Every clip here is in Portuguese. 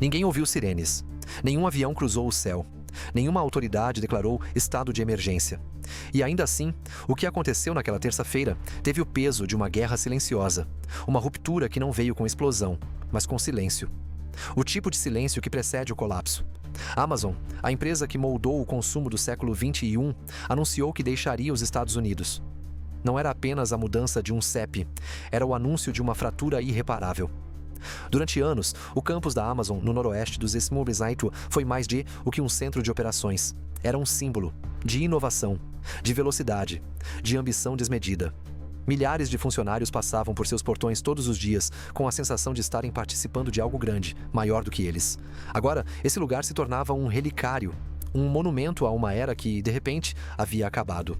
Ninguém ouviu sirenes. Nenhum avião cruzou o céu. Nenhuma autoridade declarou estado de emergência. E ainda assim, o que aconteceu naquela terça-feira teve o peso de uma guerra silenciosa. Uma ruptura que não veio com explosão, mas com silêncio. O tipo de silêncio que precede o colapso. Amazon, a empresa que moldou o consumo do século XXI, anunciou que deixaria os Estados Unidos. Não era apenas a mudança de um CEP, era o anúncio de uma fratura irreparável. Durante anos, o campus da Amazon no noroeste dos Estados Unidos foi mais de o que um centro de operações. Era um símbolo de inovação, de velocidade, de ambição desmedida. Milhares de funcionários passavam por seus portões todos os dias, com a sensação de estarem participando de algo grande, maior do que eles. Agora, esse lugar se tornava um relicário, um monumento a uma era que, de repente, havia acabado.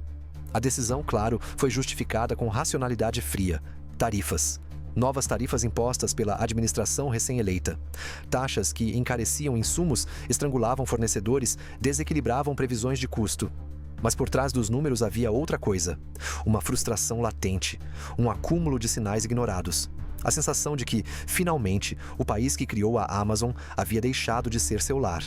A decisão, claro, foi justificada com racionalidade fria: tarifas. Novas tarifas impostas pela administração recém-eleita. Taxas que encareciam insumos, estrangulavam fornecedores, desequilibravam previsões de custo. Mas por trás dos números havia outra coisa: uma frustração latente, um acúmulo de sinais ignorados. A sensação de que, finalmente, o país que criou a Amazon havia deixado de ser seu lar.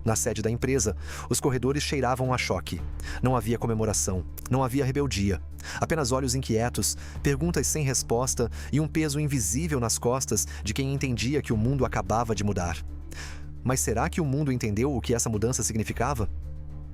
Na sede da empresa, os corredores cheiravam a choque. Não havia comemoração, não havia rebeldia. Apenas olhos inquietos, perguntas sem resposta e um peso invisível nas costas de quem entendia que o mundo acabava de mudar. Mas será que o mundo entendeu o que essa mudança significava?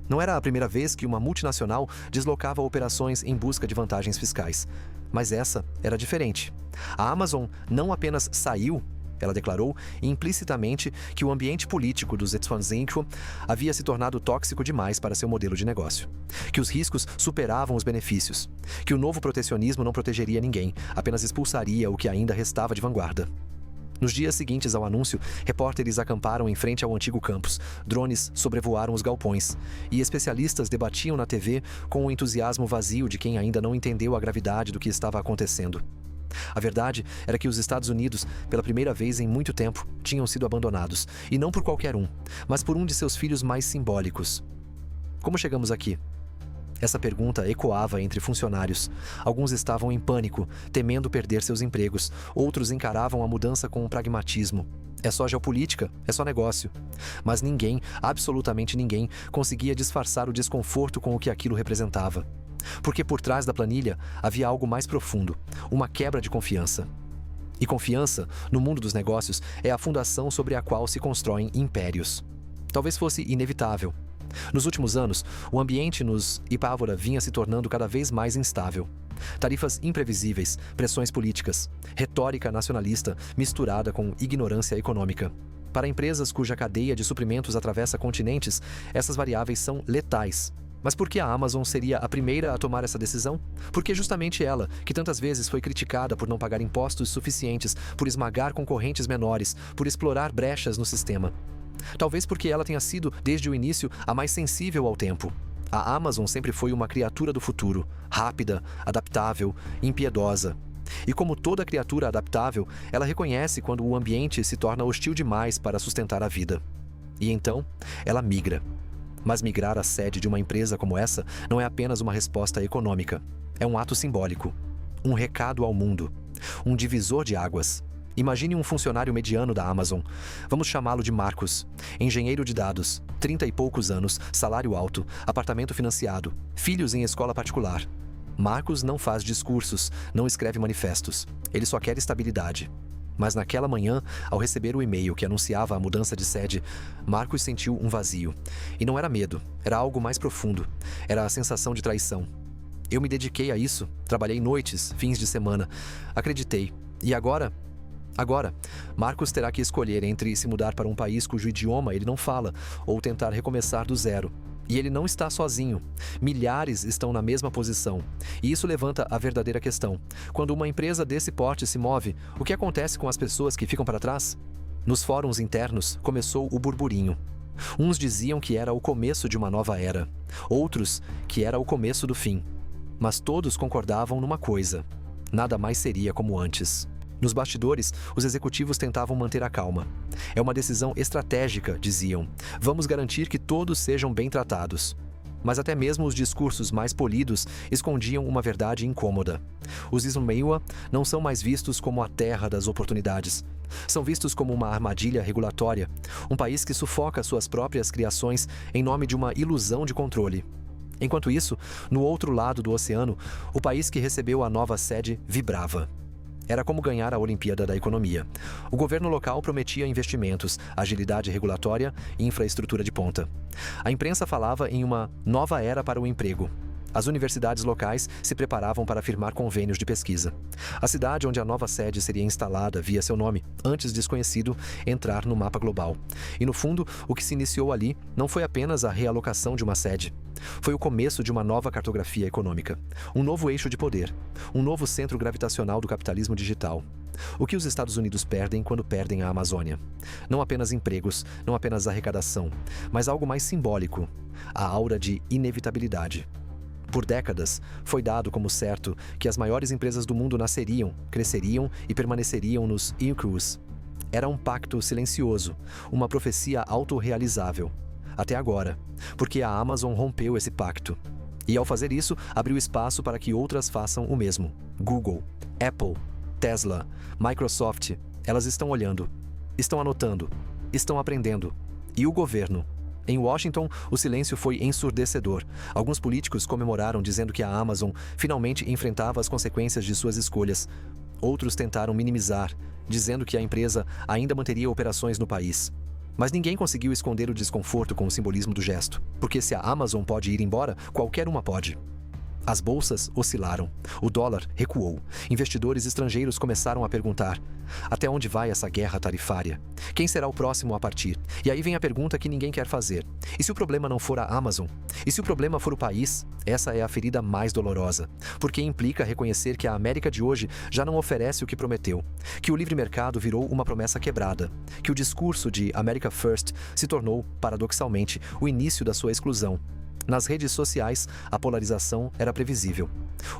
Não era a primeira vez que uma multinacional deslocava operações em busca de vantagens fiscais. Mas essa era diferente. A Amazon não apenas saiu, ela declarou implicitamente que o ambiente político dos Estados Unidos havia se tornado tóxico demais para seu modelo de negócio. Que os riscos superavam os benefícios. Que o novo protecionismo não protegeria ninguém, apenas expulsaria o que ainda restava de vanguarda. Nos dias seguintes ao anúncio, repórteres acamparam em frente ao antigo campus, drones sobrevoaram os galpões, e especialistas debatiam na TV com o entusiasmo vazio de quem ainda não entendeu a gravidade do que estava acontecendo. A verdade era que os Estados Unidos, pela primeira vez em muito tempo, tinham sido abandonados, e não por qualquer um, mas por um de seus filhos mais simbólicos. Como chegamos aqui? Essa pergunta ecoava entre funcionários. Alguns estavam em pânico, temendo perder seus empregos. Outros encaravam a mudança com um pragmatismo. É só geopolítica, é só negócio. Mas ninguém, absolutamente ninguém, conseguia disfarçar o desconforto com o que aquilo representava. Porque por trás da planilha havia algo mais profundo, uma quebra de confiança. E confiança, no mundo dos negócios, é a fundação sobre a qual se constroem impérios. Talvez fosse inevitável. Nos últimos anos, o ambiente nos Ipávora vinha se tornando cada vez mais instável. Tarifas imprevisíveis, pressões políticas, retórica nacionalista misturada com ignorância econômica. Para empresas cuja cadeia de suprimentos atravessa continentes, essas variáveis são letais. Mas por que a Amazon seria a primeira a tomar essa decisão? Porque justamente ela, que tantas vezes foi criticada por não pagar impostos suficientes, por esmagar concorrentes menores, por explorar brechas no sistema. Talvez porque ela tenha sido, desde o início, a mais sensível ao tempo. A Amazon sempre foi uma criatura do futuro, rápida, adaptável, impiedosa. E como toda criatura adaptável, ela reconhece quando o ambiente se torna hostil demais para sustentar a vida. E então, ela migra. Mas migrar a sede de uma empresa como essa não é apenas uma resposta econômica. É um ato simbólico. Um recado ao mundo. Um divisor de águas. Imagine um funcionário mediano da Amazon. Vamos chamá-lo de Marcos. Engenheiro de dados, 30 e poucos anos, salário alto, apartamento financiado, filhos em escola particular. Marcos não faz discursos, não escreve manifestos. Ele só quer estabilidade. Mas naquela manhã, ao receber o e-mail que anunciava a mudança de sede, Marcos sentiu um vazio. E não era medo, era algo mais profundo. Era a sensação de traição. Eu me dediquei a isso, trabalhei noites, fins de semana, acreditei. E agora, Marcos terá que escolher entre se mudar para um país cujo idioma ele não fala ou tentar recomeçar do zero. E ele não está sozinho. Milhares estão na mesma posição. E isso levanta a verdadeira questão. Quando uma empresa desse porte se move, o que acontece com as pessoas que ficam para trás? Nos fóruns internos, começou o burburinho. Uns diziam que era o começo de uma nova era. Outros, que era o começo do fim. Mas todos concordavam numa coisa: nada mais seria como antes. Nos bastidores, os executivos tentavam manter a calma. É uma decisão estratégica, diziam. Vamos garantir que todos sejam bem tratados. Mas até mesmo os discursos mais polidos escondiam uma verdade incômoda. Os Ismaila não são mais vistos como a terra das oportunidades. São vistos como uma armadilha regulatória, um país que sufoca suas próprias criações em nome de uma ilusão de controle. Enquanto isso, no outro lado do oceano, o país que recebeu a nova sede vibrava. Era como ganhar a Olimpíada da Economia. O governo local prometia investimentos, agilidade regulatória e infraestrutura de ponta. A imprensa falava em uma nova era para o emprego. As universidades locais se preparavam para firmar convênios de pesquisa. A cidade onde a nova sede seria instalada via seu nome, antes desconhecido, entrar no mapa global. E no fundo, o que se iniciou ali não foi apenas a realocação de uma sede. Foi o começo de uma nova cartografia econômica, um novo eixo de poder, um novo centro gravitacional do capitalismo digital. O que os Estados Unidos perdem quando perdem a Amazônia? Não apenas empregos, não apenas arrecadação, mas algo mais simbólico, a aura de inevitabilidade. Por décadas, foi dado como certo que as maiores empresas do mundo nasceriam, cresceriam e permaneceriam nos Ilkus. Era um pacto silencioso, uma profecia autorrealizável. Até agora, porque a Amazon rompeu esse pacto. E ao fazer isso, abriu espaço para que outras façam o mesmo. Google, Apple, Tesla, Microsoft, elas estão olhando, estão anotando, estão aprendendo. E o governo? Em Washington, o silêncio foi ensurdecedor. Alguns políticos comemoraram dizendo que a Amazon finalmente enfrentava as consequências de suas escolhas. Outros tentaram minimizar, dizendo que a empresa ainda manteria operações no país. Mas ninguém conseguiu esconder o desconforto com o simbolismo do gesto, porque se a Amazon pode ir embora, qualquer uma pode. As bolsas oscilaram, o dólar recuou, investidores estrangeiros começaram a perguntar: até onde vai essa guerra tarifária? Quem será o próximo a partir? E aí vem a pergunta que ninguém quer fazer: e se o problema não for a Amazon? E se o problema for o país? Essa é a ferida mais dolorosa, porque implica reconhecer que a América de hoje já não oferece o que prometeu, que o livre mercado virou uma promessa quebrada, que o discurso de America First se tornou, paradoxalmente, o início da sua exclusão. Nas redes sociais, a polarização era previsível.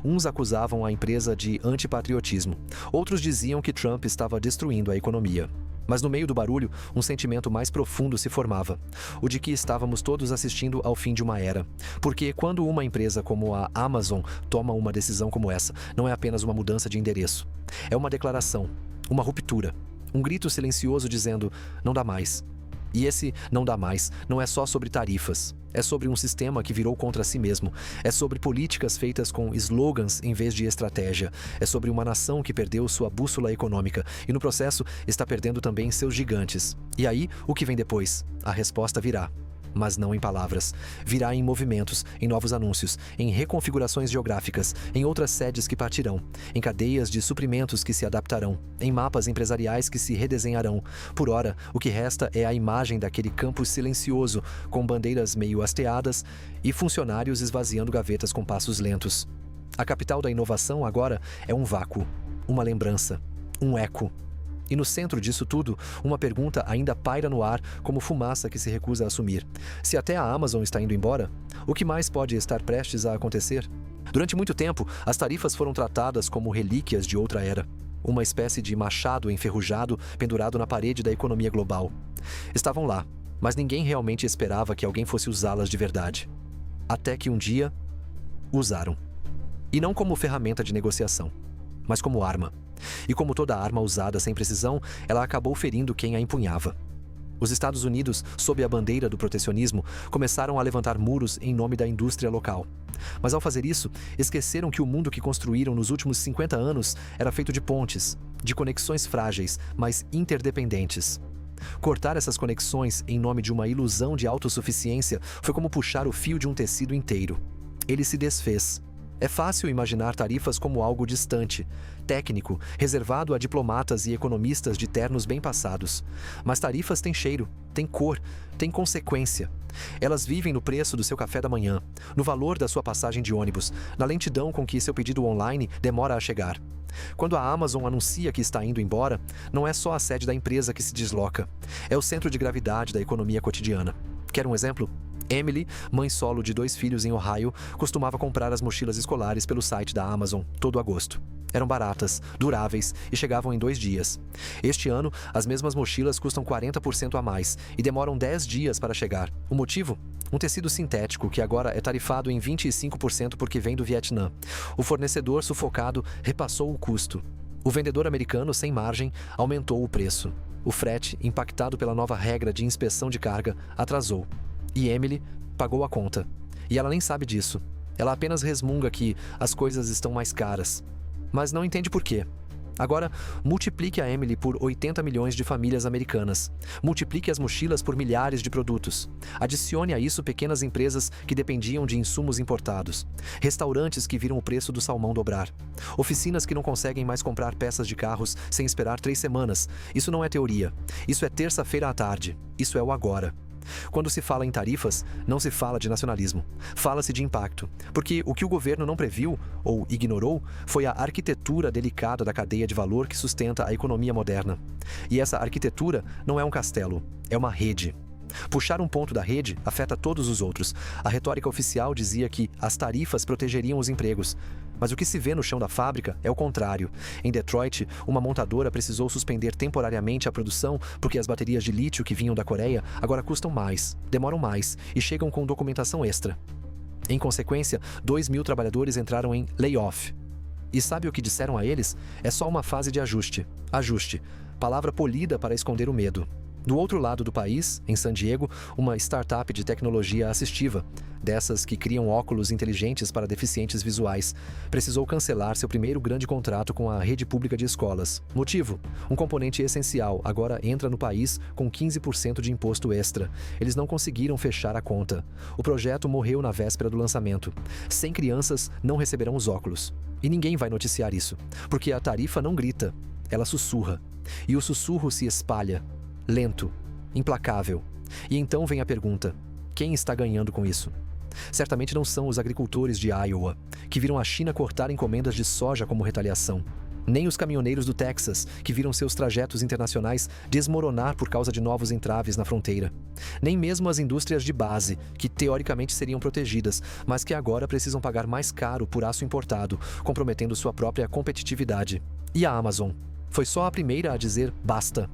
Uns acusavam a empresa de antipatriotismo, outros diziam que Trump estava destruindo a economia. Mas no meio do barulho, um sentimento mais profundo se formava, o de que estávamos todos assistindo ao fim de uma era. Porque quando uma empresa como a Amazon toma uma decisão como essa, não é apenas uma mudança de endereço. É uma declaração, uma ruptura, um grito silencioso dizendo: não dá mais. E esse não dá mais não é só sobre tarifas. É sobre um sistema que virou contra si mesmo. É sobre políticas feitas com slogans em vez de estratégia. É sobre uma nação que perdeu sua bússola econômica e, no processo, está perdendo também seus gigantes. E aí, o que vem depois? A resposta virá. Mas não em palavras. Virá em movimentos, em novos anúncios, em reconfigurações geográficas, em outras sedes que partirão, em cadeias de suprimentos que se adaptarão, em mapas empresariais que se redesenharão. Por ora, o que resta é a imagem daquele campus silencioso, com bandeiras meio hasteadas e funcionários esvaziando gavetas com passos lentos. A capital da inovação agora é um vácuo, uma lembrança, um eco. E no centro disso tudo, uma pergunta ainda paira no ar como fumaça que se recusa a assumir. Se até a Amazon está indo embora, o que mais pode estar prestes a acontecer? Durante muito tempo, as tarifas foram tratadas como relíquias de outra era. Uma espécie de machado enferrujado pendurado na parede da economia global. Estavam lá, mas ninguém realmente esperava que alguém fosse usá-las de verdade. Até que um dia, usaram. E não como ferramenta de negociação, mas como arma. E como toda arma usada sem precisão, ela acabou ferindo quem a empunhava. Os Estados Unidos, sob a bandeira do protecionismo, começaram a levantar muros em nome da indústria local. Mas ao fazer isso, esqueceram que o mundo que construíram nos últimos 50 anos era feito de pontes, de conexões frágeis, mas interdependentes. Cortar essas conexões em nome de uma ilusão de autossuficiência foi como puxar o fio de um tecido inteiro. Ele se desfez. É fácil imaginar tarifas como algo distante, técnico, reservado a diplomatas e economistas de ternos bem passados. Mas tarifas têm cheiro, têm cor, têm consequência. Elas vivem no preço do seu café da manhã, no valor da sua passagem de ônibus, na lentidão com que seu pedido online demora a chegar. Quando a Amazon anuncia que está indo embora, não é só a sede da empresa que se desloca. É o centro de gravidade da economia cotidiana. Quer um exemplo? Emily, mãe solo de 2 filhos em Ohio, costumava comprar as mochilas escolares pelo site da Amazon todo agosto. Eram baratas, duráveis e chegavam em 2 dias. Este ano, as mesmas mochilas custam 40% a mais e demoram 10 dias para chegar. O motivo? Um tecido sintético que agora é tarifado em 25% porque vem do Vietnã. O fornecedor sufocado repassou o custo. O vendedor americano, sem margem, aumentou o preço. O frete, impactado pela nova regra de inspeção de carga, atrasou. E Emily pagou a conta. E ela nem sabe disso. Ela apenas resmunga que as coisas estão mais caras. Mas não entende por quê. Agora, multiplique a Emily por 80 milhões de famílias americanas. Multiplique as mochilas por milhares de produtos. Adicione a isso pequenas empresas que dependiam de insumos importados. Restaurantes que viram o preço do salmão dobrar. Oficinas que não conseguem mais comprar peças de carros sem esperar 3 semanas. Isso não é teoria. Isso é terça-feira à tarde. Isso é o agora. Quando se fala em tarifas, não se fala de nacionalismo. Fala-se de impacto. Porque o que o governo não previu, ou ignorou, foi a arquitetura delicada da cadeia de valor que sustenta a economia moderna. E essa arquitetura não é um castelo, é uma rede. Puxar um ponto da rede afeta todos os outros. A retórica oficial dizia que as tarifas protegeriam os empregos. Mas o que se vê no chão da fábrica é o contrário. Em Detroit, uma montadora precisou suspender temporariamente a produção porque as baterias de lítio que vinham da Coreia agora custam mais, demoram mais e chegam com documentação extra. Em consequência, 2.000 trabalhadores entraram em layoff. E sabe o que disseram a eles? É só uma fase de ajuste. Ajuste. Palavra polida para esconder o medo. Do outro lado do país, em San Diego, uma startup de tecnologia assistiva, dessas que criam óculos inteligentes para deficientes visuais, precisou cancelar seu primeiro grande contrato com a rede pública de escolas. Motivo: um componente essencial agora entra no país com 15% de imposto extra. Eles não conseguiram fechar a conta. O projeto morreu na véspera do lançamento. 100 crianças não receberão os óculos. E ninguém vai noticiar isso, porque a tarifa não grita, ela sussurra. E o sussurro se espalha. Lento, implacável. E então vem a pergunta: quem está ganhando com isso? Certamente não são os agricultores de Iowa, que viram a China cortar encomendas de soja como retaliação. Nem os caminhoneiros do Texas, que viram seus trajetos internacionais desmoronar por causa de novos entraves na fronteira. Nem mesmo as indústrias de base, que teoricamente seriam protegidas, mas que agora precisam pagar mais caro por aço importado, comprometendo sua própria competitividade. E a Amazon? Foi só a primeira a dizer basta.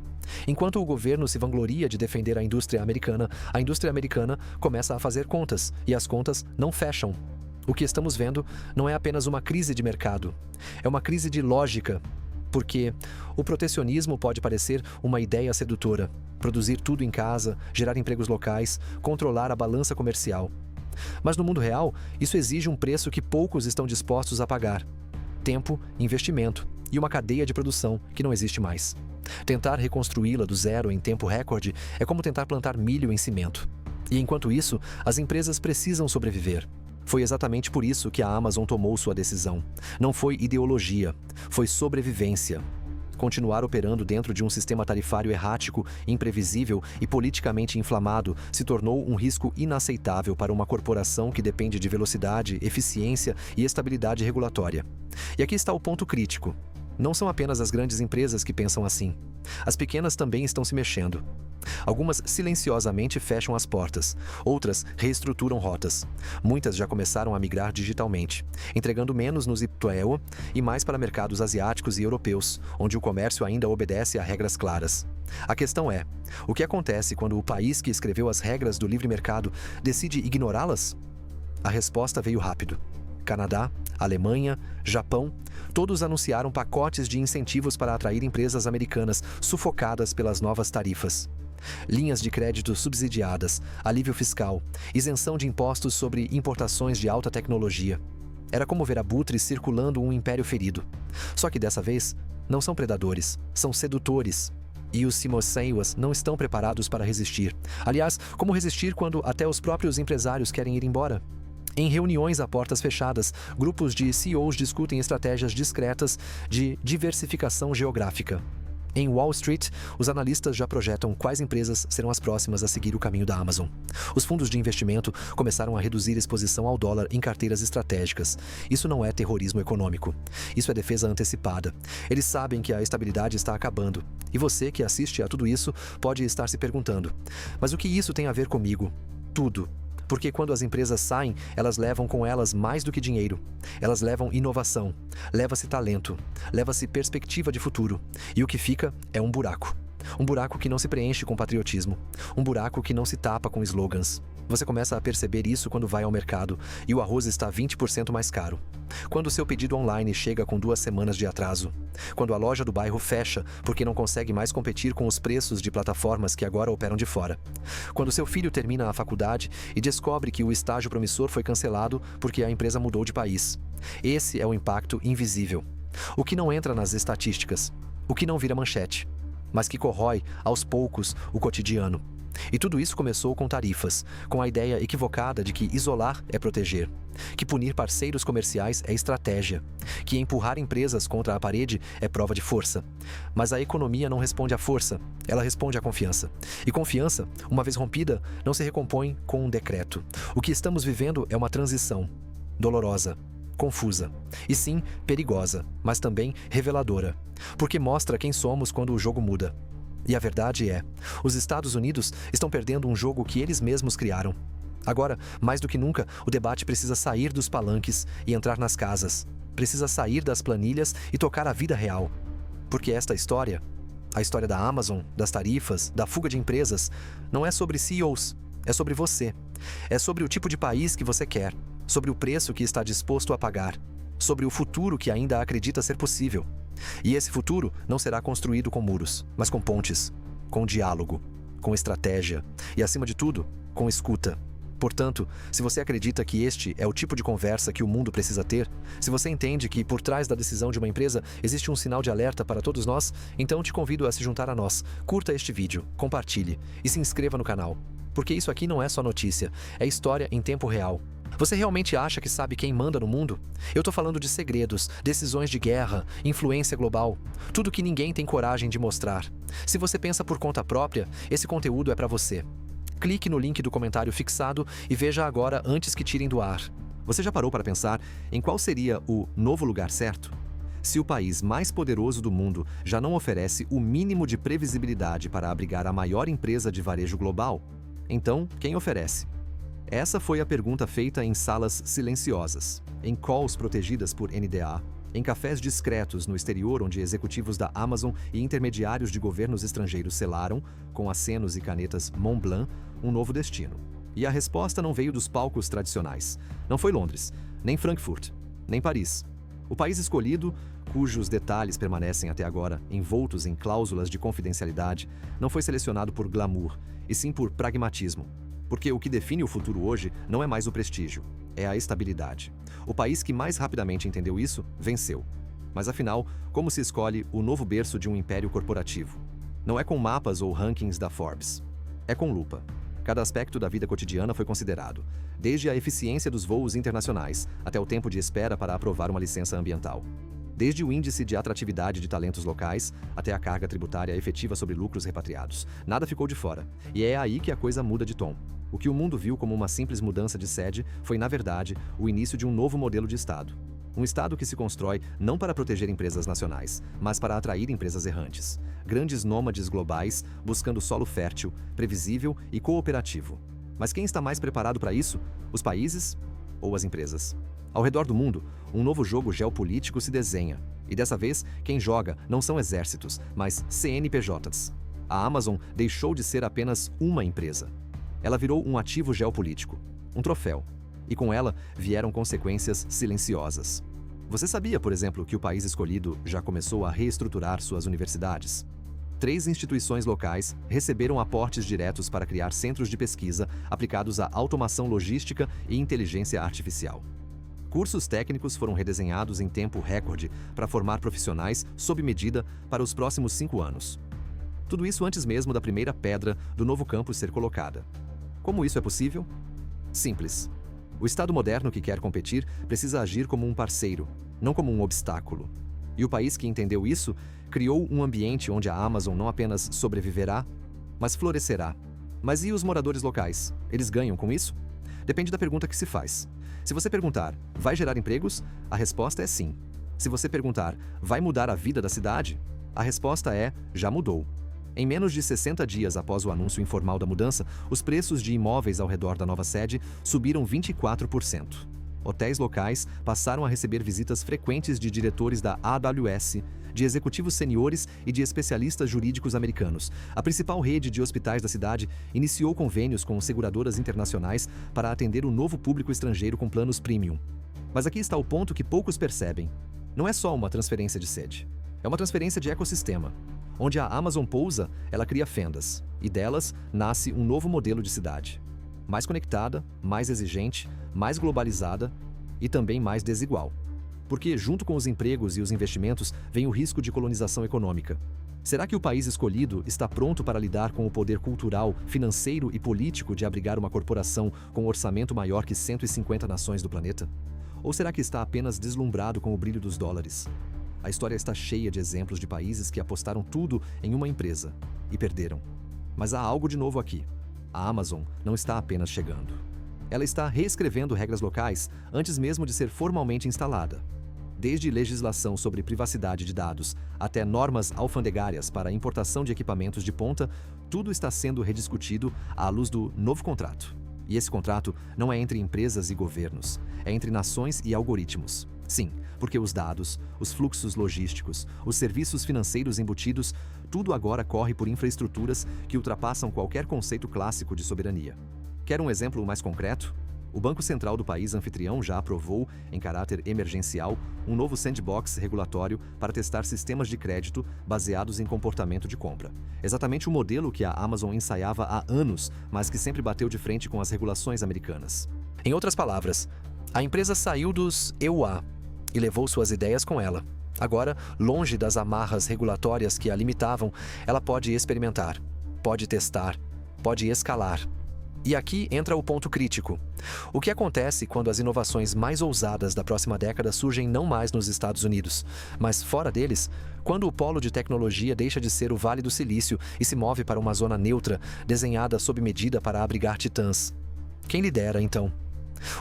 Enquanto o governo se vangloria de defender a indústria americana começa a fazer contas, e as contas não fecham. O que estamos vendo não é apenas uma crise de mercado, é uma crise de lógica, porque o protecionismo pode parecer uma ideia sedutora: produzir tudo em casa, gerar empregos locais, controlar a balança comercial. Mas no mundo real, isso exige um preço que poucos estão dispostos a pagar: tempo, investimento e uma cadeia de produção que não existe mais. Tentar reconstruí-la do zero em tempo recorde é como tentar plantar milho em cimento. E enquanto isso, as empresas precisam sobreviver. Foi exatamente por isso que a Amazon tomou sua decisão. Não foi ideologia, foi sobrevivência. Continuar operando dentro de um sistema tarifário errático, imprevisível e politicamente inflamado se tornou um risco inaceitável para uma corporação que depende de velocidade, eficiência e estabilidade regulatória. E aqui está o ponto crítico. Não são apenas as grandes empresas que pensam assim. As pequenas também estão se mexendo. Algumas silenciosamente fecham as portas, outras reestruturam rotas. Muitas já começaram a migrar digitalmente, entregando menos no Ziptoel e mais para mercados asiáticos e europeus, onde o comércio ainda obedece a regras claras. A questão é: o que acontece quando o país que escreveu as regras do livre mercado decide ignorá-las? A resposta veio rápido. Canadá, Alemanha, Japão, todos anunciaram pacotes de incentivos para atrair empresas americanas sufocadas pelas novas tarifas. Linhas de crédito subsidiadas, alívio fiscal, isenção de impostos sobre importações de alta tecnologia. Era como ver abutres circulando um império ferido. Só que dessa vez, não são predadores, são sedutores. E os Simoseiwas não estão preparados para resistir. Aliás, como resistir quando até os próprios empresários querem ir embora? Em reuniões a portas fechadas, grupos de CEOs discutem estratégias discretas de diversificação geográfica. Em Wall Street, os analistas já projetam quais empresas serão as próximas a seguir o caminho da Amazon. Os fundos de investimento começaram a reduzir exposição ao dólar em carteiras estratégicas. Isso não é terrorismo econômico. Isso é defesa antecipada. Eles sabem que a estabilidade está acabando. E você que assiste a tudo isso pode estar se perguntando: mas o que isso tem a ver comigo? Tudo. Porque quando as empresas saem, elas levam com elas mais do que dinheiro. Elas levam inovação, leva-se talento, leva-se perspectiva de futuro. E o que fica é um buraco. Um buraco que não se preenche com patriotismo. Um buraco que não se tapa com slogans. Você começa a perceber isso quando vai ao mercado e o arroz está 20% mais caro. Quando o seu pedido online chega com 2 semanas de atraso. Quando a loja do bairro fecha porque não consegue mais competir com os preços de plataformas que agora operam de fora. Quando seu filho termina a faculdade e descobre que o estágio promissor foi cancelado porque a empresa mudou de país. Esse é o impacto invisível. O que não entra nas estatísticas. O que não vira manchete. Mas que corrói, aos poucos, o cotidiano. E tudo isso começou com tarifas, com a ideia equivocada de que isolar é proteger, que punir parceiros comerciais é estratégia, que empurrar empresas contra a parede é prova de força. Mas a economia não responde à força, ela responde à confiança. E confiança, uma vez rompida, não se recompõe com um decreto. O que estamos vivendo é uma transição, dolorosa, confusa, e sim, perigosa, mas também reveladora, porque mostra quem somos quando o jogo muda. E a verdade é, os Estados Unidos estão perdendo um jogo que eles mesmos criaram. Agora, mais do que nunca, o debate precisa sair dos palanques e entrar nas casas. Precisa sair das planilhas e tocar a vida real. Porque esta história, a história da Amazon, das tarifas, da fuga de empresas, não é sobre CEOs, é sobre você. É sobre o tipo de país que você quer, sobre o preço que está disposto a pagar, sobre o futuro que ainda acredita ser possível. E esse futuro não será construído com muros, mas com pontes, com diálogo, com estratégia e, acima de tudo, com escuta. Portanto, se você acredita que este é o tipo de conversa que o mundo precisa ter, se você entende que por trás da decisão de uma empresa existe um sinal de alerta para todos nós, então te convido a se juntar a nós. Curta este vídeo, compartilhe e se inscreva no canal. Porque isso aqui não é só notícia, é história em tempo real. Você realmente acha que sabe quem manda no mundo? Eu tô falando de segredos, decisões de guerra, influência global, tudo que ninguém tem coragem de mostrar. Se você pensa por conta própria, esse conteúdo é para você. Clique no link do comentário fixado e veja agora antes que tirem do ar. Você já parou para pensar em qual seria o novo lugar certo? Se o país mais poderoso do mundo já não oferece o mínimo de previsibilidade para abrigar a maior empresa de varejo global, então quem oferece? Essa foi a pergunta feita em salas silenciosas, em calls protegidas por NDA, em cafés discretos no exterior onde executivos da Amazon e intermediários de governos estrangeiros selaram, com acenos e canetas Montblanc, um novo destino. E a resposta não veio dos palcos tradicionais. Não foi Londres, nem Frankfurt, nem Paris. O país escolhido, cujos detalhes permanecem até agora envoltos em cláusulas de confidencialidade, não foi selecionado por glamour, e sim por pragmatismo. Porque o que define o futuro hoje não é mais o prestígio, é a estabilidade. O país que mais rapidamente entendeu isso, venceu. Mas afinal, como se escolhe o novo berço de um império corporativo? Não é com mapas ou rankings da Forbes. É com lupa. Cada aspecto da vida cotidiana foi considerado, desde a eficiência dos voos internacionais até o tempo de espera para aprovar uma licença ambiental. Desde o índice de atratividade de talentos locais até a carga tributária efetiva sobre lucros repatriados. Nada ficou de fora. E é aí que a coisa muda de tom. O que o mundo viu como uma simples mudança de sede foi, na verdade, o início de um novo modelo de Estado. Um Estado que se constrói não para proteger empresas nacionais, mas para atrair empresas errantes. Grandes nômades globais buscando solo fértil, previsível e cooperativo. Mas quem está mais preparado para isso? Os países ou as empresas? Ao redor do mundo, um novo jogo geopolítico se desenha. E dessa vez, quem joga não são exércitos, mas CNPJs. A Amazon deixou de ser apenas uma empresa. Ela virou um ativo geopolítico, um troféu. E com ela vieram consequências silenciosas. Você sabia, por exemplo, que o país escolhido já começou a reestruturar suas universidades? 3 instituições locais receberam aportes diretos para criar centros de pesquisa aplicados à automação logística e inteligência artificial. Cursos técnicos foram redesenhados em tempo recorde para formar profissionais sob medida para os próximos 5 anos. Tudo isso antes mesmo da primeira pedra do novo campus ser colocada. Como isso é possível? Simples. O Estado moderno que quer competir precisa agir como um parceiro, não como um obstáculo. E o país que entendeu isso criou um ambiente onde a Amazon não apenas sobreviverá, mas florescerá. Mas e os moradores locais? Eles ganham com isso? Depende da pergunta que se faz. Se você perguntar, vai gerar empregos? A resposta é sim. Se você perguntar, vai mudar a vida da cidade? A resposta é, já mudou. Em menos de 60 dias após o anúncio informal da mudança, os preços de imóveis ao redor da nova sede subiram 24%. Hotéis locais passaram a receber visitas frequentes de diretores da AWS, de executivos seniores e de especialistas jurídicos americanos. A principal rede de hospitais da cidade iniciou convênios com seguradoras internacionais para atender o novo público estrangeiro com planos premium. Mas aqui está o ponto que poucos percebem. Não é só uma transferência de sede. É uma transferência de ecossistema. Onde a Amazon pousa, ela cria fendas. E delas nasce um novo modelo de cidade. Mais conectada, mais exigente, mais globalizada e também mais desigual. Porque, junto com os empregos e os investimentos, vem o risco de colonização econômica. Será que o país escolhido está pronto para lidar com o poder cultural, financeiro e político de abrigar uma corporação com um orçamento maior que 150 nações do planeta? Ou será que está apenas deslumbrado com o brilho dos dólares? A história está cheia de exemplos de países que apostaram tudo em uma empresa e perderam. Mas há algo de novo aqui. A Amazon não está apenas chegando. Ela está reescrevendo regras locais antes mesmo de ser formalmente instalada. Desde legislação sobre privacidade de dados até normas alfandegárias para a importação de equipamentos de ponta, tudo está sendo rediscutido à luz do novo contrato. E esse contrato não é entre empresas e governos, é entre nações e algoritmos. Sim, porque os dados, os fluxos logísticos, os serviços financeiros embutidos, tudo agora corre por infraestruturas que ultrapassam qualquer conceito clássico de soberania. Quer um exemplo mais concreto? O Banco Central do país anfitrião já aprovou, em caráter emergencial, um novo sandbox regulatório para testar sistemas de crédito baseados em comportamento de compra. Exatamente o modelo que a Amazon ensaiava há anos, mas que sempre bateu de frente com as regulações americanas. Em outras palavras, a empresa saiu dos EUA e levou suas ideias com ela. Agora, longe das amarras regulatórias que a limitavam, ela pode experimentar, pode testar, pode escalar. E aqui entra o ponto crítico. O que acontece quando as inovações mais ousadas da próxima década surgem não mais nos Estados Unidos, mas fora deles? Quando o polo de tecnologia deixa de ser o Vale do Silício e se move para uma zona neutra, desenhada sob medida para abrigar titãs? Quem lidera, então?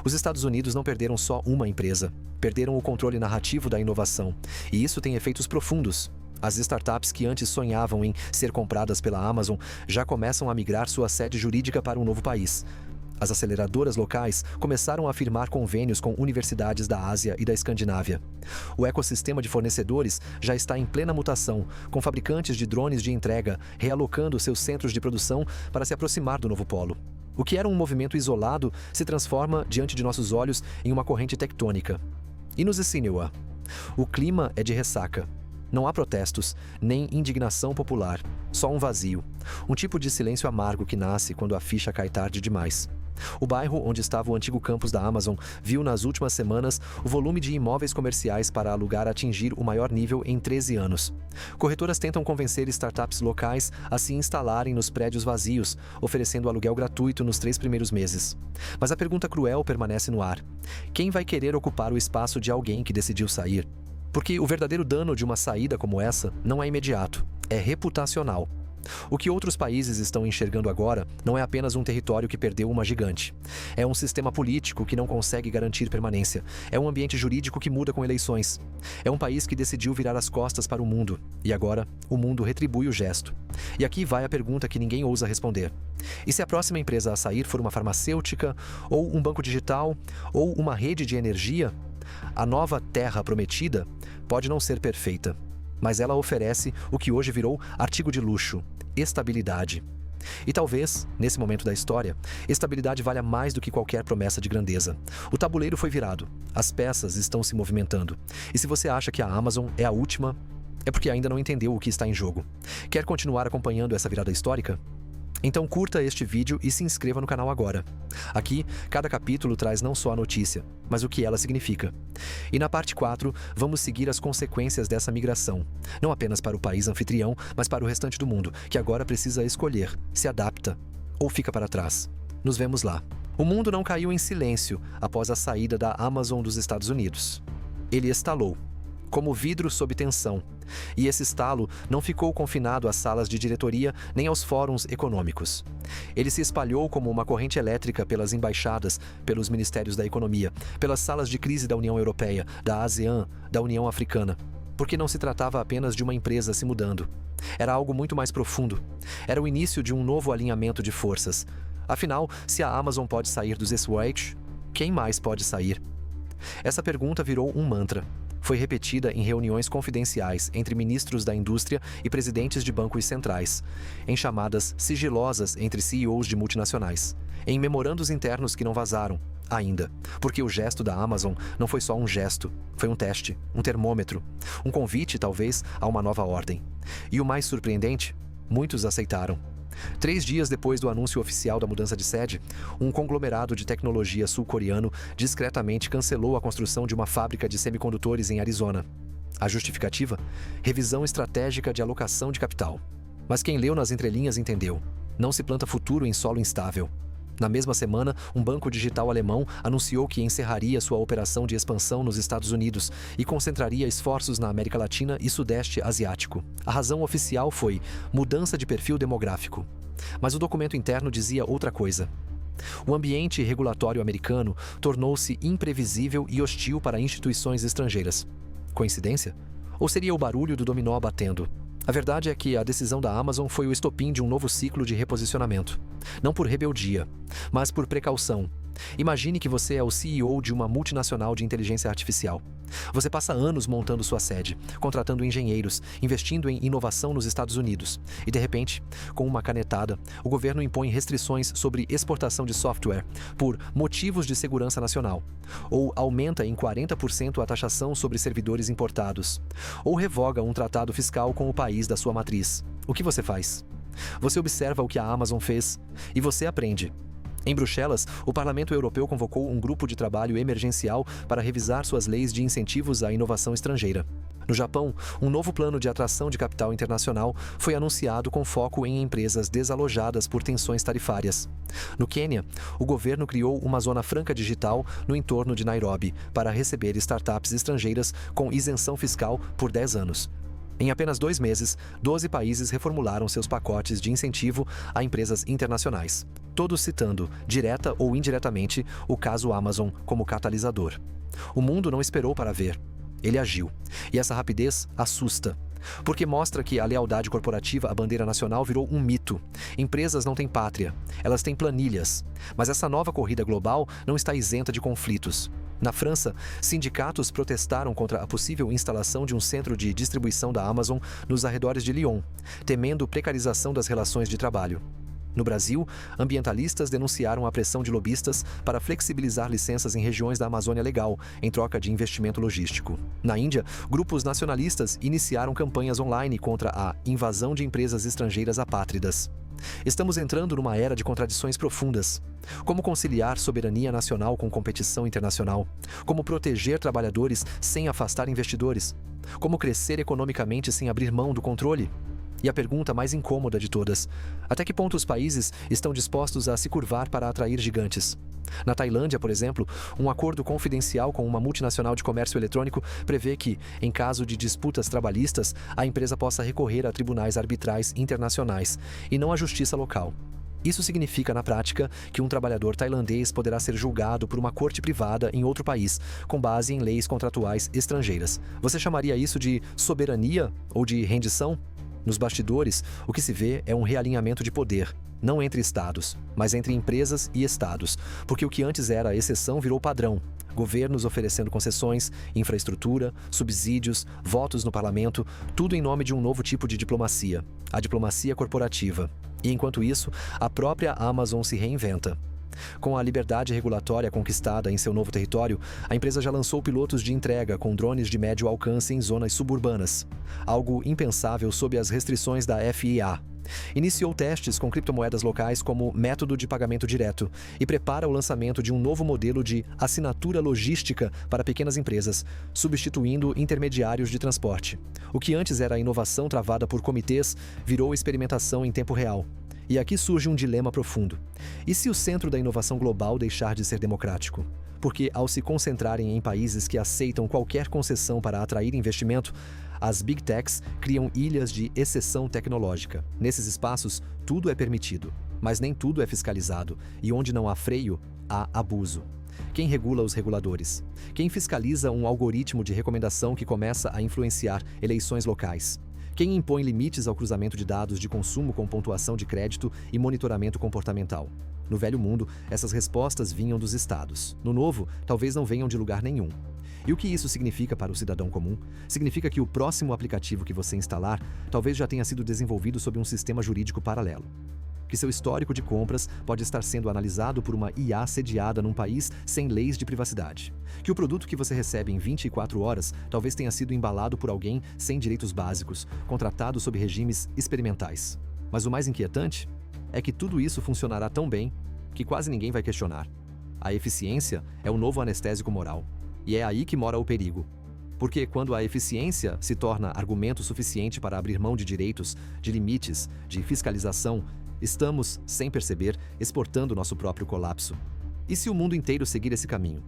Os Estados Unidos não perderam só uma empresa, perderam o controle narrativo da inovação, e isso tem efeitos profundos. As startups que antes sonhavam em ser compradas pela Amazon já começam a migrar sua sede jurídica para um novo país. As aceleradoras locais começaram a firmar convênios com universidades da Ásia e da Escandinávia. O ecossistema de fornecedores já está em plena mutação, com fabricantes de drones de entrega realocando seus centros de produção para se aproximar do novo polo. O que era um movimento isolado se transforma, diante de nossos olhos, em uma corrente tectônica. E nos Sinewa? O clima é de ressaca. Não há protestos, nem indignação popular, só um vazio. Um tipo de silêncio amargo que nasce quando a ficha cai tarde demais. O bairro onde estava o antigo campus da Amazon viu nas últimas semanas o volume de imóveis comerciais para alugar atingir o maior nível em 13 anos. Corretoras tentam convencer startups locais a se instalarem nos prédios vazios, oferecendo aluguel gratuito nos 3 primeiros meses. Mas a pergunta cruel permanece no ar. Quem vai querer ocupar o espaço de alguém que decidiu sair? Porque o verdadeiro dano de uma saída como essa não é imediato, é reputacional. O que outros países estão enxergando agora não é apenas um território que perdeu uma gigante. É um sistema político que não consegue garantir permanência. É um ambiente jurídico que muda com eleições. É um país que decidiu virar as costas para o mundo. E agora, o mundo retribui o gesto. E aqui vai a pergunta que ninguém ousa responder. E se a próxima empresa a sair for uma farmacêutica, ou um banco digital, ou uma rede de energia? A nova Terra Prometida pode não ser perfeita, mas ela oferece o que hoje virou artigo de luxo: estabilidade. E talvez, nesse momento da história, estabilidade valha mais do que qualquer promessa de grandeza. O tabuleiro foi virado, as peças estão se movimentando. E se você acha que a Amazon é a última, é porque ainda não entendeu o que está em jogo. Quer continuar acompanhando essa virada histórica? Então curta este vídeo e se inscreva no canal agora. Aqui, cada capítulo traz não só a notícia, mas o que ela significa. E na parte 4, vamos seguir as consequências dessa migração, não apenas para o país anfitrião, mas para o restante do mundo, que agora precisa escolher, se adapta ou fica para trás. Nos vemos lá. O mundo não caiu em silêncio após a saída da Amazon dos Estados Unidos. Ele estalou, como vidro sob tensão. E esse estalo não ficou confinado às salas de diretoria nem aos fóruns econômicos. Ele se espalhou como uma corrente elétrica pelas embaixadas, pelos ministérios da economia, pelas salas de crise da União Europeia, da ASEAN, da União Africana. Porque não se tratava apenas de uma empresa se mudando. Era algo muito mais profundo. Era o início de um novo alinhamento de forças. Afinal, se a Amazon pode sair dos Switch, quem mais pode sair? Essa pergunta virou um mantra. Foi repetida em reuniões confidenciais entre ministros da indústria e presidentes de bancos centrais, em chamadas sigilosas entre CEOs de multinacionais, em memorandos internos que não vazaram, ainda, porque o gesto da Amazon não foi só um gesto, foi um teste, um termômetro, um convite, talvez, a uma nova ordem. E o mais surpreendente, muitos aceitaram. 3 dias depois do anúncio oficial da mudança de sede, um conglomerado de tecnologia sul-coreano discretamente cancelou a construção de uma fábrica de semicondutores em Arizona. A justificativa? Revisão estratégica de alocação de capital. Mas quem leu nas entrelinhas entendeu. Não se planta futuro em solo instável. Na mesma semana, um banco digital alemão anunciou que encerraria sua operação de expansão nos Estados Unidos e concentraria esforços na América Latina e Sudeste Asiático. A razão oficial foi mudança de perfil demográfico. Mas o documento interno dizia outra coisa. O ambiente regulatório americano tornou-se imprevisível e hostil para instituições estrangeiras. Coincidência? Ou seria o barulho do dominó batendo? A verdade é que a decisão da Amazon foi o estopim de um novo ciclo de reposicionamento. Não por rebeldia, mas por precaução. Imagine que você é o CEO de uma multinacional de inteligência artificial. Você passa anos montando sua sede, contratando engenheiros, investindo em inovação nos Estados Unidos. E, de repente, com uma canetada, o governo impõe restrições sobre exportação de software por motivos de segurança nacional. Ou aumenta em 40% a taxação sobre servidores importados. Ou revoga um tratado fiscal com o país da sua matriz. O que você faz? Você observa o que a Amazon fez e você aprende. Em Bruxelas, o Parlamento Europeu convocou um grupo de trabalho emergencial para revisar suas leis de incentivos à inovação estrangeira. No Japão, um novo plano de atração de capital internacional foi anunciado com foco em empresas desalojadas por tensões tarifárias. No Quênia, o governo criou uma zona franca digital no entorno de Nairobi para receber startups estrangeiras com isenção fiscal por 10 anos. Em apenas 2 meses, 12 países reformularam seus pacotes de incentivo a empresas internacionais, todos citando, direta ou indiretamente, o caso Amazon como catalisador. O mundo não esperou para ver. Ele agiu. E essa rapidez assusta. Porque mostra que a lealdade corporativa à bandeira nacional virou um mito. Empresas não têm pátria, elas têm planilhas. Mas essa nova corrida global não está isenta de conflitos. Na França, sindicatos protestaram contra a possível instalação de um centro de distribuição da Amazon nos arredores de Lyon, temendo precarização das relações de trabalho. No Brasil, ambientalistas denunciaram a pressão de lobistas para flexibilizar licenças em regiões da Amazônia Legal, em troca de investimento logístico. Na Índia, grupos nacionalistas iniciaram campanhas online contra a invasão de empresas estrangeiras apátridas. Estamos entrando numa era de contradições profundas. Como conciliar soberania nacional com competição internacional? Como proteger trabalhadores sem afastar investidores? Como crescer economicamente sem abrir mão do controle? E a pergunta mais incômoda de todas: até que ponto os países estão dispostos a se curvar para atrair gigantes? Na Tailândia, por exemplo, um acordo confidencial com uma multinacional de comércio eletrônico prevê que, em caso de disputas trabalhistas, a empresa possa recorrer a tribunais arbitrais internacionais e não à justiça local. Isso significa, na prática, que um trabalhador tailandês poderá ser julgado por uma corte privada em outro país, com base em leis contratuais estrangeiras. Você chamaria isso de soberania ou de rendição? Nos bastidores, o que se vê é um realinhamento de poder, não entre estados, mas entre empresas e estados, porque o que antes era a exceção virou padrão. Governos oferecendo concessões, infraestrutura, subsídios, votos no parlamento, tudo em nome de um novo tipo de diplomacia, a diplomacia corporativa. E enquanto isso, a própria Amazon se reinventa. Com a liberdade regulatória conquistada em seu novo território, a empresa já lançou pilotos de entrega com drones de médio alcance em zonas suburbanas, algo impensável sob as restrições da FIA. Iniciou testes com criptomoedas locais como método de pagamento direto e prepara o lançamento de um novo modelo de assinatura logística para pequenas empresas, substituindo intermediários de transporte. O que antes era inovação travada por comitês virou experimentação em tempo real. E aqui surge um dilema profundo. E se o centro da inovação global deixar de ser democrático? Porque, ao se concentrarem em países que aceitam qualquer concessão para atrair investimento, as Big Techs criam ilhas de exceção tecnológica. Nesses espaços, tudo é permitido, mas nem tudo é fiscalizado, e onde não há freio, há abuso. Quem regula os reguladores? Quem fiscaliza um algoritmo de recomendação que começa a influenciar eleições locais? Quem impõe limites ao cruzamento de dados de consumo com pontuação de crédito e monitoramento comportamental? No velho mundo, essas respostas vinham dos estados. No novo, talvez não venham de lugar nenhum. E o que isso significa para o cidadão comum? Significa que o próximo aplicativo que você instalar talvez já tenha sido desenvolvido sob um sistema jurídico paralelo. Que seu histórico de compras pode estar sendo analisado por uma IA sediada num país sem leis de privacidade. Que o produto que você recebe em 24 horas talvez tenha sido embalado por alguém sem direitos básicos, contratado sob regimes experimentais. Mas o mais inquietante é que tudo isso funcionará tão bem que quase ninguém vai questionar. A eficiência é o novo anestésico moral. E é aí que mora o perigo. Porque quando a eficiência se torna argumento suficiente para abrir mão de direitos, de limites, de fiscalização, estamos, sem perceber, exportando nosso próprio colapso. E se o mundo inteiro seguir esse caminho?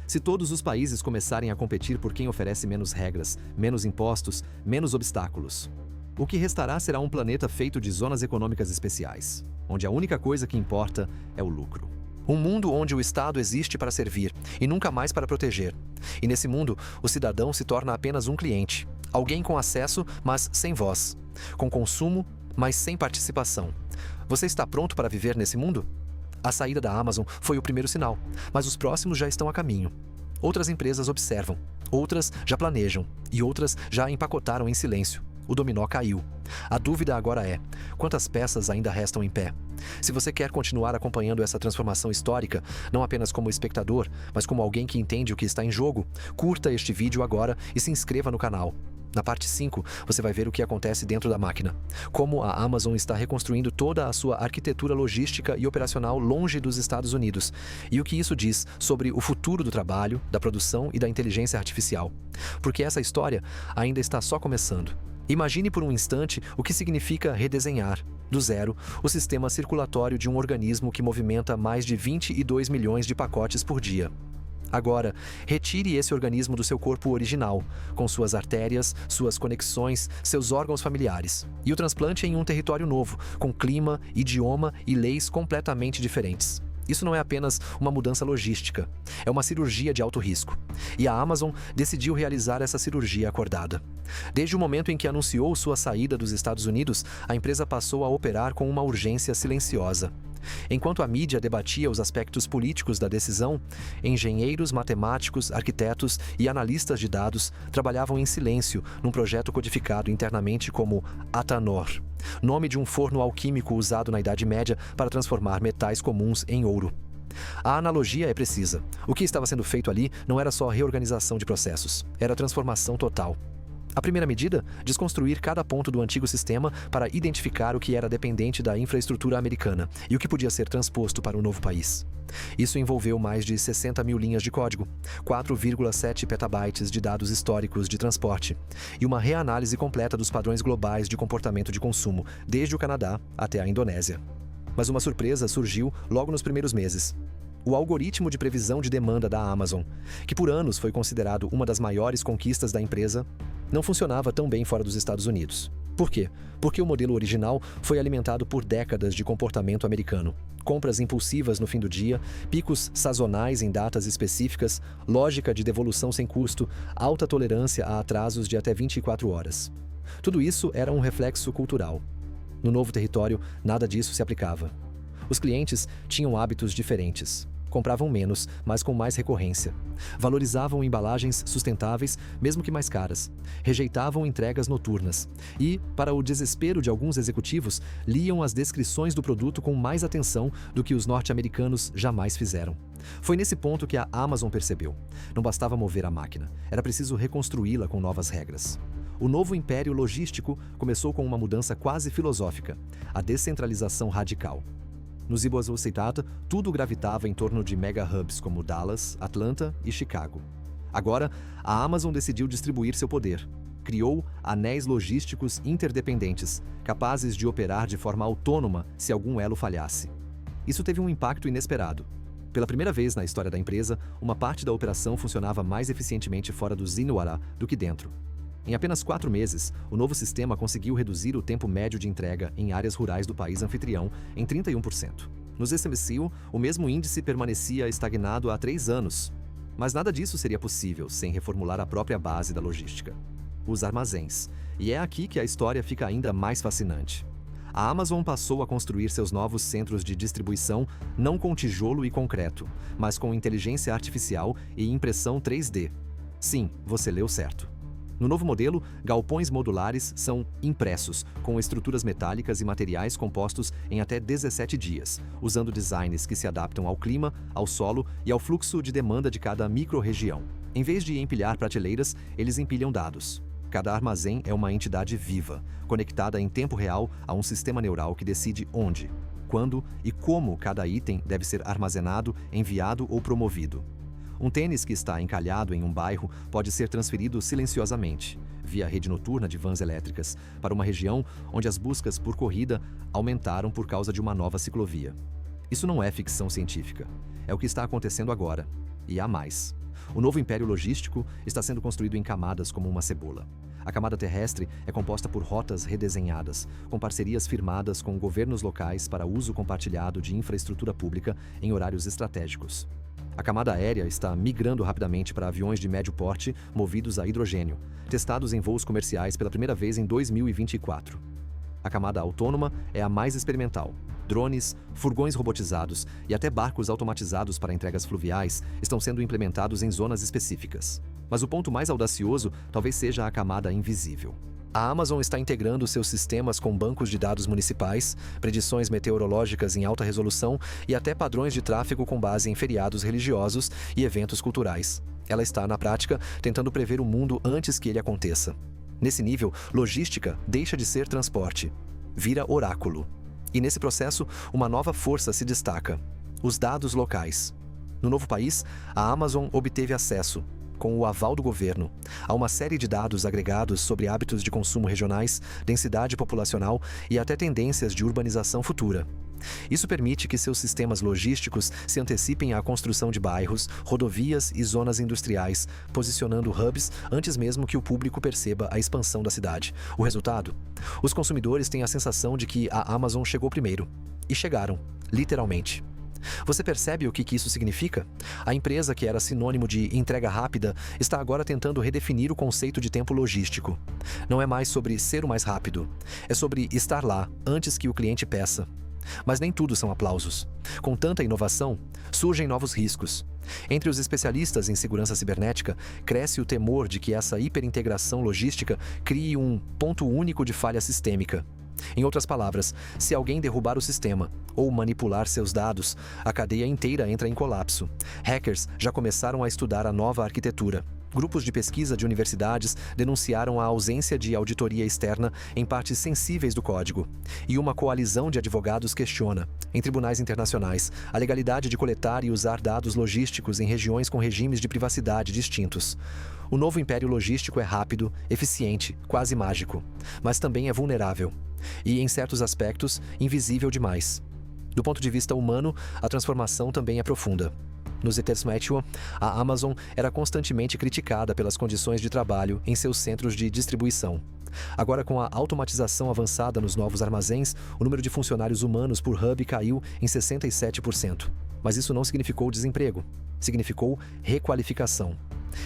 Se todos os países começarem a competir por quem oferece menos regras, menos impostos, menos obstáculos? O que restará será um planeta feito de zonas econômicas especiais, onde a única coisa que importa é o lucro. Um mundo onde o Estado existe para servir e nunca mais para proteger. E nesse mundo, o cidadão se torna apenas um cliente. Alguém com acesso, mas sem voz. Com consumo, mas sem participação. Você está pronto para viver nesse mundo? A saída da Amazon foi o primeiro sinal, mas os próximos já estão a caminho. Outras empresas observam, outras já planejam e outras já empacotaram em silêncio. O dominó caiu. A dúvida agora é: quantas peças ainda restam em pé? Se você quer continuar acompanhando essa transformação histórica, não apenas como espectador, mas como alguém que entende o que está em jogo, curta este vídeo agora e se inscreva no canal. Na parte 5, você vai ver o que acontece dentro da máquina. Como a Amazon está reconstruindo toda a sua arquitetura logística e operacional longe dos Estados Unidos. E o que isso diz sobre o futuro do trabalho, da produção e da inteligência artificial. Porque essa história ainda está só começando. Imagine por um instante o que significa redesenhar, do zero, o sistema circulatório de um organismo que movimenta mais de 22 milhões de pacotes por dia. Agora, retire esse organismo do seu corpo original, com suas artérias, suas conexões, seus órgãos familiares, e o transplante em um território novo, com clima, idioma e leis completamente diferentes. Isso não é apenas uma mudança logística, é uma cirurgia de alto risco. E a Amazon decidiu realizar essa cirurgia acordada. Desde o momento em que anunciou sua saída dos Estados Unidos, a empresa passou a operar com uma urgência silenciosa. Enquanto a mídia debatia os aspectos políticos da decisão, engenheiros, matemáticos, arquitetos e analistas de dados trabalhavam em silêncio num projeto codificado internamente como Atanor, nome de um forno alquímico usado na Idade Média para transformar metais comuns em ouro. A analogia é precisa. O que estava sendo feito ali não era só reorganização de processos, era transformação total. A primeira medida, desconstruir cada ponto do antigo sistema para identificar o que era dependente da infraestrutura americana e o que podia ser transposto para o novo país. Isso envolveu mais de 60 mil linhas de código, 4,7 petabytes de dados históricos de transporte e uma reanálise completa dos padrões globais de comportamento de consumo, desde o Canadá até a Indonésia. Mas uma surpresa surgiu logo nos primeiros meses. O algoritmo de previsão de demanda da Amazon, que por anos foi considerado uma das maiores conquistas da empresa, não funcionava tão bem fora dos Estados Unidos. Por quê? Porque o modelo original foi alimentado por décadas de comportamento americano. Compras impulsivas no fim do dia, picos sazonais em datas específicas, lógica de devolução sem custo, alta tolerância a atrasos de até 24 horas. Tudo isso era um reflexo cultural. No novo território, nada disso se aplicava. Os clientes tinham hábitos diferentes. Compravam menos, mas com mais recorrência. Valorizavam embalagens sustentáveis, mesmo que mais caras. Rejeitavam entregas noturnas. E, para o desespero de alguns executivos, liam as descrições do produto com mais atenção do que os norte-americanos jamais fizeram. Foi nesse ponto que a Amazon percebeu. Não bastava mover a máquina, era preciso reconstruí-la com novas regras. O novo império logístico começou com uma mudança quase filosófica, a descentralização radical. No Ziboazucitata, tudo gravitava em torno de mega-hubs como Dallas, Atlanta e Chicago. Agora, a Amazon decidiu distribuir seu poder. Criou anéis logísticos interdependentes, capazes de operar de forma autônoma se algum elo falhasse. Isso teve um impacto inesperado. Pela primeira vez na história da empresa, uma parte da operação funcionava mais eficientemente fora do Zinwara do que dentro. Em apenas 4 meses, o novo sistema conseguiu reduzir o tempo médio de entrega em áreas rurais do país anfitrião em 31%. Nos SMCU, o mesmo índice permanecia estagnado há 3 anos. Mas nada disso seria possível sem reformular a própria base da logística. os armazéns. E é aqui que a história fica ainda mais fascinante. A Amazon passou a construir seus novos centros de distribuição não com tijolo e concreto, mas com inteligência artificial e impressão 3D. Sim, você leu certo. No novo modelo, galpões modulares são impressos, com estruturas metálicas e materiais compostos em até 17 dias, usando designs que se adaptam ao clima, ao solo e ao fluxo de demanda de cada micro-região. Em vez de empilhar prateleiras, eles empilham dados. Cada armazém é uma entidade viva, conectada em tempo real a um sistema neural que decide onde, quando e como cada item deve ser armazenado, enviado ou promovido. Um tênis que está encalhado em um bairro pode ser transferido silenciosamente, via rede noturna de vans elétricas, para uma região onde as buscas por corrida aumentaram por causa de uma nova ciclovia. Isso não é ficção científica. É o que está acontecendo agora. E há mais. O novo império logístico está sendo construído em camadas como uma cebola. A camada terrestre é composta por rotas redesenhadas, com parcerias firmadas com governos locais para uso compartilhado de infraestrutura pública em horários estratégicos. A camada aérea está migrando rapidamente para aviões de médio porte movidos a hidrogênio, testados em voos comerciais pela primeira vez em 2024. A camada autônoma é a mais experimental. Drones, furgões robotizados e até barcos automatizados para entregas fluviais estão sendo implementados em zonas específicas. Mas o ponto mais audacioso talvez seja a camada invisível. A Amazon está integrando seus sistemas com bancos de dados municipais, predições meteorológicas em alta resolução e até padrões de tráfego com base em feriados religiosos e eventos culturais. Ela está, na prática, tentando prever o mundo antes que ele aconteça. Nesse nível, logística deixa de ser transporte, vira oráculo. E nesse processo, uma nova força se destaca: os dados locais. No novo país, a Amazon obteve acesso, com o aval do governo, a uma série de dados agregados sobre hábitos de consumo regionais, densidade populacional e até tendências de urbanização futura. Isso permite que seus sistemas logísticos se antecipem à construção de bairros, rodovias e zonas industriais, posicionando hubs antes mesmo que o público perceba a expansão da cidade. O resultado? Os consumidores têm a sensação de que a Amazon chegou primeiro. E chegaram, literalmente. Você percebe o que isso significa? A empresa, que era sinônimo de entrega rápida, está agora tentando redefinir o conceito de tempo logístico. Não é mais sobre ser o mais rápido, é sobre estar lá antes que o cliente peça. Mas nem tudo são aplausos. Com tanta inovação, surgem novos riscos. Entre os especialistas em segurança cibernética, cresce o temor de que essa hiperintegração logística crie um ponto único de falha sistêmica. Em outras palavras, se alguém derrubar o sistema ou manipular seus dados, a cadeia inteira entra em colapso. Hackers já começaram a estudar a nova arquitetura. Grupos de pesquisa de universidades denunciaram a ausência de auditoria externa em partes sensíveis do código. E uma coalizão de advogados questiona, em tribunais internacionais, a legalidade de coletar e usar dados logísticos em regiões com regimes de privacidade distintos. O novo império logístico é rápido, eficiente, quase mágico, mas também é vulnerável. E, em certos aspectos, invisível demais. Do ponto de vista humano, a transformação também é profunda. Nos Etersmethua, a Amazon era constantemente criticada pelas condições de trabalho em seus centros de distribuição. Agora, com a automatização avançada nos novos armazéns, o número de funcionários humanos por hub caiu em 67%. Mas isso não significou desemprego, significou requalificação.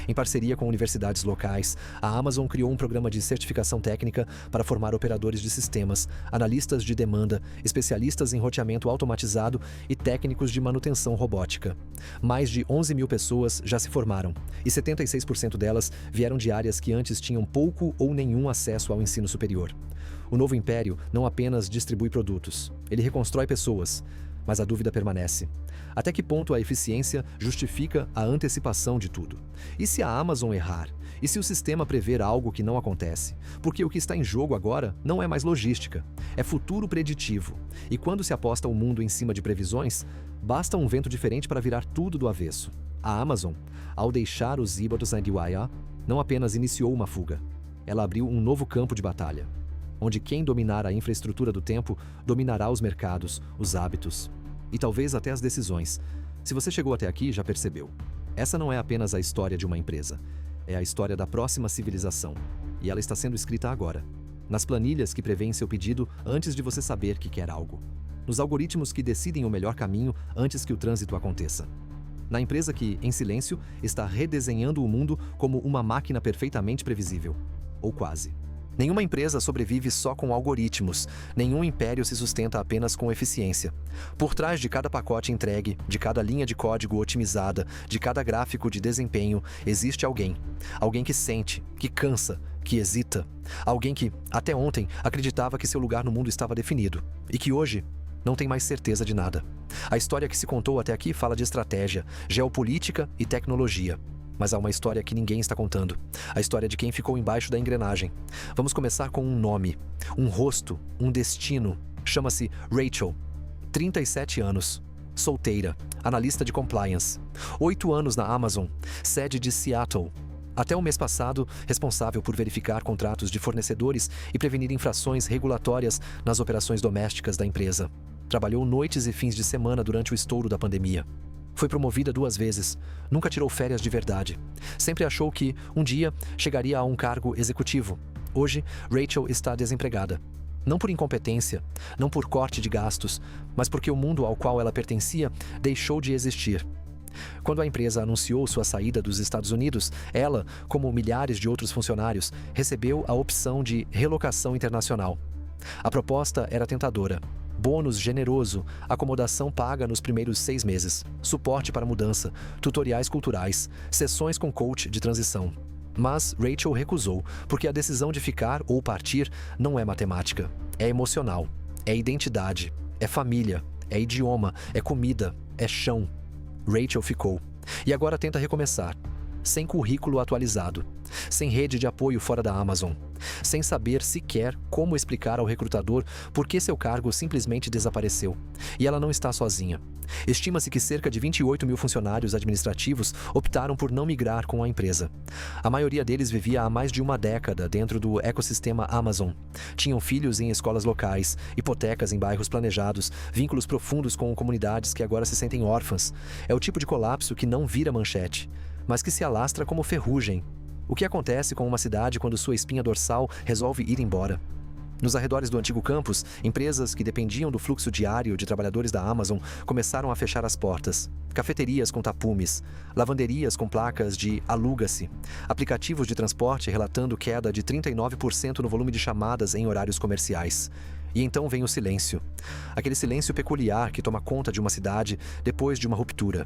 Em parceria com universidades locais, a Amazon criou um programa de certificação técnica para formar operadores de sistemas, analistas de demanda, especialistas em roteamento automatizado e técnicos de manutenção robótica. Mais de 11 mil pessoas já se formaram, e 76% delas vieram de áreas que antes tinham pouco ou nenhum acesso ao ensino superior. O novo império não apenas distribui produtos, ele reconstrói pessoas. Mas a dúvida permanece. Até que ponto a eficiência justifica a antecipação de tudo? E se a Amazon errar? E se o sistema prever algo que não acontece? Porque o que está em jogo agora não é mais logística, é futuro preditivo. E quando se aposta o mundo em cima de previsões, basta um vento diferente para virar tudo do avesso. A Amazon, ao deixar os híbridos na DIY, não apenas iniciou uma fuga, ela abriu um novo campo de batalha, onde quem dominar a infraestrutura do tempo dominará os mercados, os hábitos e talvez até as decisões. Se você chegou até aqui, já percebeu. Essa não é apenas a história de uma empresa, é a história da próxima civilização. E ela está sendo escrita agora, nas planilhas que prevêem seu pedido antes de você saber que quer algo, nos algoritmos que decidem o melhor caminho antes que o trânsito aconteça, na empresa que, em silêncio, está redesenhando o mundo como uma máquina perfeitamente previsível. ou quase. Nenhuma empresa sobrevive só com algoritmos, nenhum império se sustenta apenas com eficiência. Por trás de cada pacote entregue, de cada linha de código otimizada, de cada gráfico de desempenho, existe alguém. Alguém que sente, que cansa, que hesita. Alguém que, até ontem, acreditava que seu lugar no mundo estava definido e que hoje não tem mais certeza de nada. A história que se contou até aqui fala de estratégia, geopolítica e tecnologia. Mas há uma história que ninguém está contando. A história de quem ficou embaixo da engrenagem. Vamos começar com um nome, um rosto, um destino. Chama-se Rachel. 37 anos. Solteira. Analista de compliance. 8 anos na Amazon. Sede de Seattle. Até o mês passado, responsável por verificar contratos de fornecedores e prevenir infrações regulatórias nas operações domésticas da empresa. Trabalhou noites e fins de semana durante o estouro da pandemia. Foi promovida 2 vezes, nunca tirou férias de verdade. Sempre achou que, um dia, chegaria a um cargo executivo. Hoje, Rachel está desempregada. Não por incompetência, não por corte de gastos, mas porque o mundo ao qual ela pertencia deixou de existir. Quando a empresa anunciou sua saída dos Estados Unidos, ela, como milhares de outros funcionários, recebeu a opção de relocação internacional. A proposta era tentadora. Bônus generoso, acomodação paga nos primeiros 6 meses, suporte para mudança, tutoriais culturais, sessões com coach de transição. Mas Rachel recusou, porque a decisão de ficar ou partir não é matemática. É emocional, é identidade, é família, é idioma, é comida, é chão. Rachel ficou. E agora tenta recomeçar. Sem currículo atualizado, sem rede de apoio fora da Amazon, sem saber sequer como explicar ao recrutador por que seu cargo simplesmente desapareceu. E ela não está sozinha. Estima-se que cerca de 28 mil funcionários administrativos optaram por não migrar com a empresa. A maioria deles vivia há mais de uma década dentro do ecossistema Amazon. Tinham filhos em escolas locais, hipotecas em bairros planejados, vínculos profundos com comunidades que agora se sentem órfãs. É o tipo de colapso que não vira manchete, mas que se alastra como ferrugem. O que acontece com uma cidade quando sua espinha dorsal resolve ir embora? Nos arredores do antigo campus, empresas que dependiam do fluxo diário de trabalhadores da Amazon começaram a fechar as portas. Cafeterias com tapumes, lavanderias com placas de aluga-se, aplicativos de transporte relatando queda de 39% no volume de chamadas em horários comerciais. E então vem o silêncio. Aquele silêncio peculiar que toma conta de uma cidade depois de uma ruptura.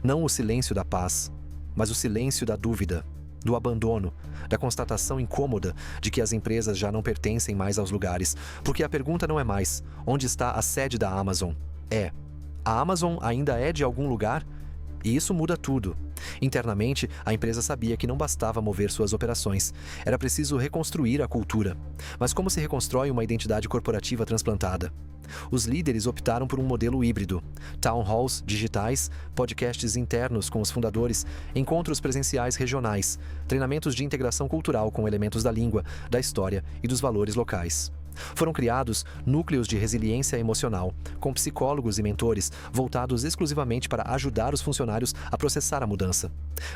Não o silêncio da paz, mas o silêncio da dúvida, do abandono, da constatação incômoda de que as empresas já não pertencem mais aos lugares, porque a pergunta não é mais onde está a sede da Amazon. A Amazon ainda é de algum lugar? E isso muda tudo. Internamente, a empresa sabia que não bastava mover suas operações. Era preciso reconstruir a cultura. Mas como se reconstrói uma identidade corporativa transplantada? Os líderes optaram por um modelo híbrido. Town halls digitais, podcasts internos com os fundadores, encontros presenciais regionais, treinamentos de integração cultural com elementos da língua, da história e dos valores locais. Foram criados núcleos de resiliência emocional, com psicólogos e mentores voltados exclusivamente para ajudar os funcionários a processar a mudança.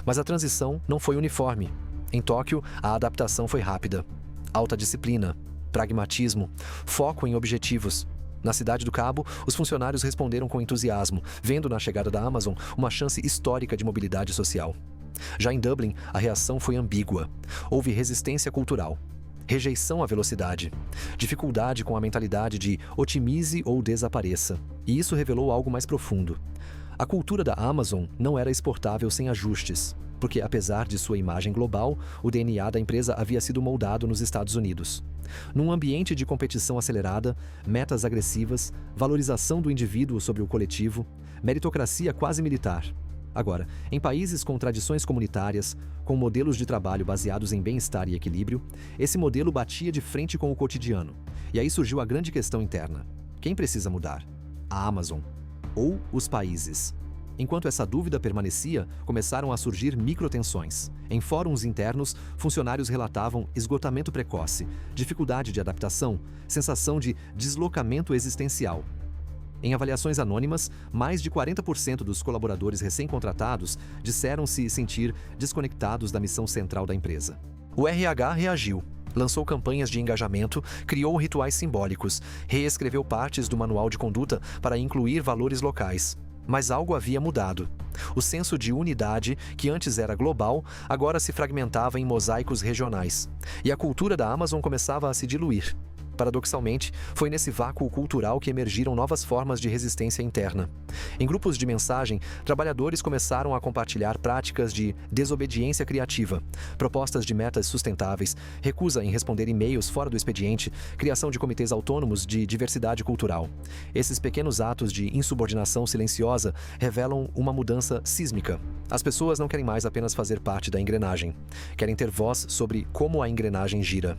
Mas a transição não foi uniforme. Em Tóquio, a adaptação foi rápida. Alta disciplina, pragmatismo, foco em objetivos. Na Cidade do Cabo, os funcionários responderam com entusiasmo, vendo na chegada da Amazon uma chance histórica de mobilidade social. Já em Dublin, a reação foi ambígua. Houve resistência cultural. Rejeição à velocidade, dificuldade com a mentalidade de otimize ou desapareça. E isso revelou algo mais profundo. A cultura da Amazon não era exportável sem ajustes, porque apesar de sua imagem global, o DNA da empresa havia sido moldado nos Estados Unidos. Num ambiente de competição acelerada, metas agressivas, valorização do indivíduo sobre o coletivo, meritocracia quase militar. Agora, em países com tradições comunitárias, com modelos de trabalho baseados em bem-estar e equilíbrio, esse modelo batia de frente com o cotidiano. E aí surgiu a grande questão interna. Quem precisa mudar? A Amazon ou os países? Enquanto essa dúvida permanecia, começaram a surgir microtensões. Em fóruns internos, funcionários relatavam esgotamento precoce, dificuldade de adaptação, sensação de deslocamento existencial. Em avaliações anônimas, mais de 40% dos colaboradores recém-contratados disseram se sentir desconectados da missão central da empresa. O RH reagiu, lançou campanhas de engajamento, criou rituais simbólicos, reescreveu partes do manual de conduta para incluir valores locais. Mas algo havia mudado. O senso de unidade, que antes era global, agora se fragmentava em mosaicos regionais. E a cultura da Amazon começava a se diluir. Paradoxalmente, foi nesse vácuo cultural que emergiram novas formas de resistência interna. Em grupos de mensagem, trabalhadores começaram a compartilhar práticas de desobediência criativa, propostas de metas sustentáveis, recusa em responder e-mails fora do expediente, criação de comitês autônomos de diversidade cultural. Esses pequenos atos de insubordinação silenciosa revelam uma mudança sísmica. As pessoas não querem mais apenas fazer parte da engrenagem, querem ter voz sobre como a engrenagem gira.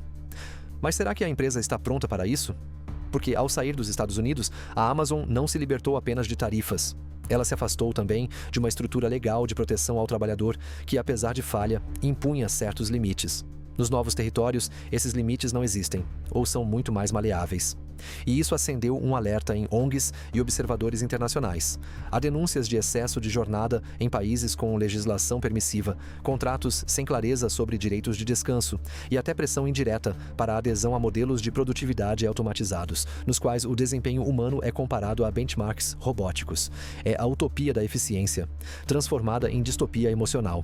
Mas será que a empresa está pronta para isso? Porque, ao sair dos Estados Unidos, a Amazon não se libertou apenas de tarifas. Ela se afastou também de uma estrutura legal de proteção ao trabalhador que, apesar de falha, impunha certos limites. Nos novos territórios, esses limites não existem, ou são muito mais maleáveis. E isso acendeu um alerta em ONGs e observadores internacionais. Há denúncias de excesso de jornada em países com legislação permissiva, contratos sem clareza sobre direitos de descanso e até pressão indireta para a adesão a modelos de produtividade automatizados, nos quais o desempenho humano é comparado a benchmarks robóticos. É a utopia da eficiência, transformada em distopia emocional.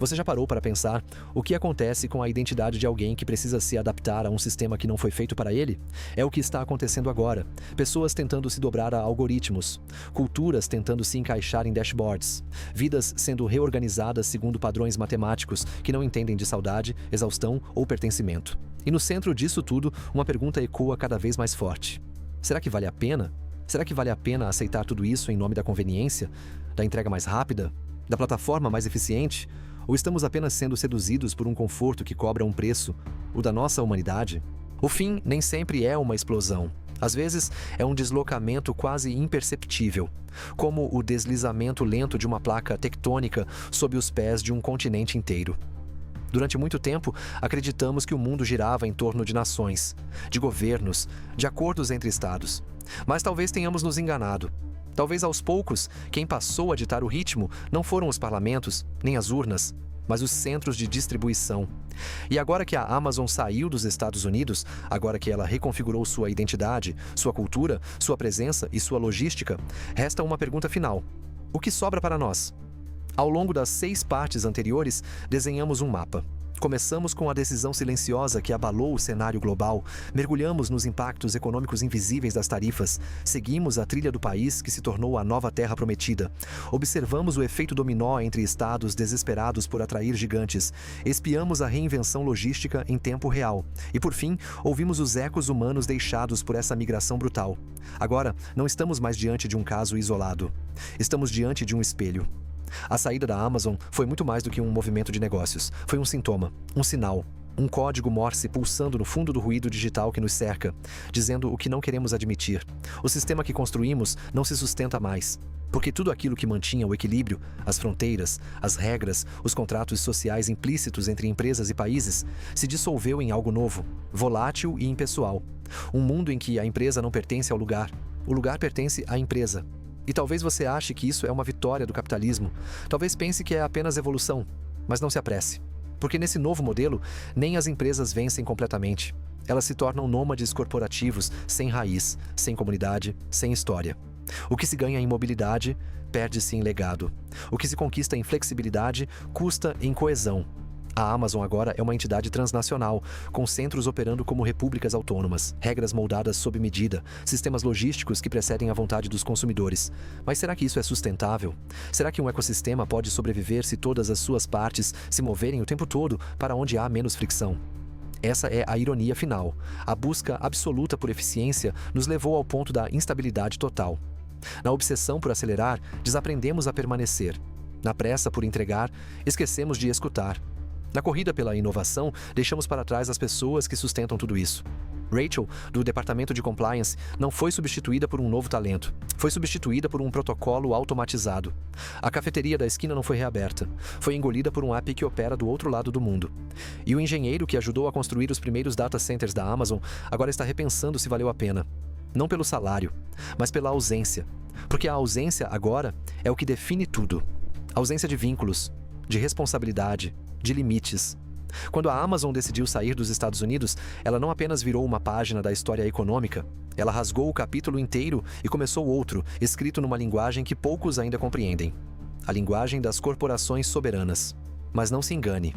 Você já parou para pensar o que acontece com a identidade de alguém que precisa se adaptar a um sistema que não foi feito para ele? É o que está acontecendo agora. Pessoas tentando se dobrar a algoritmos, culturas tentando se encaixar em dashboards, vidas sendo reorganizadas segundo padrões matemáticos que não entendem de saudade, exaustão ou pertencimento. E no centro disso tudo, uma pergunta ecoa cada vez mais forte. Será que vale a pena? Será que vale a pena aceitar tudo isso em nome da conveniência? Da entrega mais rápida? Da plataforma mais eficiente? Ou estamos apenas sendo seduzidos por um conforto que cobra um preço, o da nossa humanidade? O fim nem sempre é uma explosão. Às vezes, é um deslocamento quase imperceptível, como o deslizamento lento de uma placa tectônica sob os pés de um continente inteiro. Durante muito tempo, acreditamos que o mundo girava em torno de nações, de governos, de acordos entre estados. Mas talvez tenhamos nos enganado. Talvez aos poucos, quem passou a ditar o ritmo não foram os parlamentos, nem as urnas, mas os centros de distribuição. E agora que a Amazon saiu dos Estados Unidos, agora que ela reconfigurou sua identidade, sua cultura, sua presença e sua logística, resta uma pergunta final. O que sobra para nós? Ao longo das 6 partes anteriores, desenhamos um mapa. Começamos com a decisão silenciosa que abalou o cenário global, mergulhamos nos impactos econômicos invisíveis das tarifas, seguimos a trilha do país que se tornou a nova terra prometida, observamos o efeito dominó entre estados desesperados por atrair gigantes, espiamos a reinvenção logística em tempo real e, por fim, ouvimos os ecos humanos deixados por essa migração brutal. Agora, não estamos mais diante de um caso isolado. Estamos diante de um espelho. A saída da Amazon foi muito mais do que um movimento de negócios. Foi um sintoma, um sinal, um código Morse pulsando no fundo do ruído digital que nos cerca, dizendo o que não queremos admitir. O sistema que construímos não se sustenta mais, porque tudo aquilo que mantinha o equilíbrio, as fronteiras, as regras, os contratos sociais implícitos entre empresas e países, se dissolveu em algo novo, volátil e impessoal. Um mundo em que a empresa não pertence ao lugar, o lugar pertence à empresa. E talvez você ache que isso é uma vitória do capitalismo. Talvez pense que é apenas evolução, mas não se apresse. Porque nesse novo modelo, nem as empresas vencem completamente. Elas se tornam nômades corporativos, sem raiz, sem comunidade, sem história. O que se ganha em mobilidade, perde-se em legado. O que se conquista em flexibilidade, custa em coesão. A Amazon agora é uma entidade transnacional, com centros operando como repúblicas autônomas, regras moldadas sob medida, sistemas logísticos que precedem a vontade dos consumidores. Mas será que isso é sustentável? Será que um ecossistema pode sobreviver se todas as suas partes se moverem o tempo todo para onde há menos fricção? Essa é a ironia final. A busca absoluta por eficiência nos levou ao ponto da instabilidade total. Na obsessão por acelerar, desaprendemos a permanecer. Na pressa por entregar, esquecemos de escutar. Na corrida pela inovação, deixamos para trás as pessoas que sustentam tudo isso. Rachel, do departamento de compliance, não foi substituída por um novo talento. Foi substituída por um protocolo automatizado. A cafeteria da esquina não foi reaberta. Foi engolida por um app que opera do outro lado do mundo. E o engenheiro que ajudou a construir os primeiros data centers da Amazon agora está repensando se valeu a pena. Não pelo salário, mas pela ausência. Porque a ausência, agora, é o que define tudo. Ausência de vínculos, de responsabilidade, de limites. Quando a Amazon decidiu sair dos Estados Unidos, ela não apenas virou uma página da história econômica, ela rasgou o capítulo inteiro e começou outro, escrito numa linguagem que poucos ainda compreendem. A linguagem das corporações soberanas. Mas não se engane.